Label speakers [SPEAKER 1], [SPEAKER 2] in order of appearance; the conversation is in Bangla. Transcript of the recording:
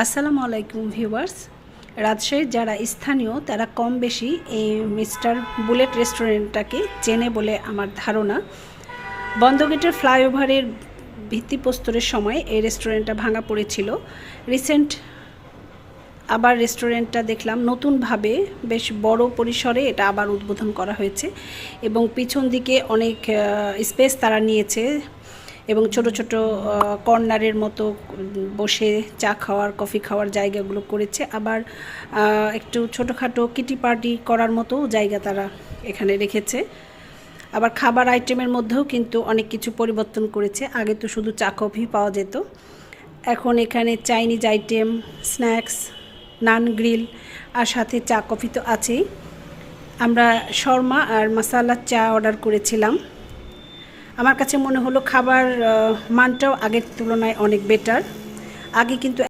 [SPEAKER 1] আসসালামু আলাইকুম ভিউয়ার্স। রাজশাহীর যারা স্থানীয় তারা কম বেশি এই মিস্টার বুলেট রেস্টুরেন্টটাকে চেনে বলে আমার ধারণা। বন্দগেটের ফ্লাইওভারের ভিত্তিপ্রস্তরের সময় এই রেস্টুরেন্টটা ভাঙা পড়েছিল। রিসেন্ট আবার রেস্টুরেন্টটা দেখলাম নতুনভাবে বেশ বড় পরিসরে এটা আবার উদ্বোধন করা হয়েছে এবং পিছন দিকে অনেক স্পেস তারা নিয়েছে এবং ছোট ছোট কর্নারের মতো বসে চা খাওয়ার কফি খাওয়ার জায়গাগুলো করেছে। আবার একটু ছোটোখাটো কিটি পার্টি করার মতো জায়গা তারা এখানে রেখেছে। আবার খাবার আইটেমের মধ্যেও কিন্তু অনেক কিছু পরিবর্তন করেছে। আগে তো শুধু চা কফি পাওয়া যেত, এখন এখানে চাইনিজ আইটেম, স্ন্যাক্স, নান গ্রিল আর সাথে চা কফি তো আছেই। আমরা শর্মা আর মশালা চা অর্ডার করেছিলাম। আমার কাছে মনে হলো খাবার মানটাও আগের তুলনায় অনেক বেটার। আগে কিন্তু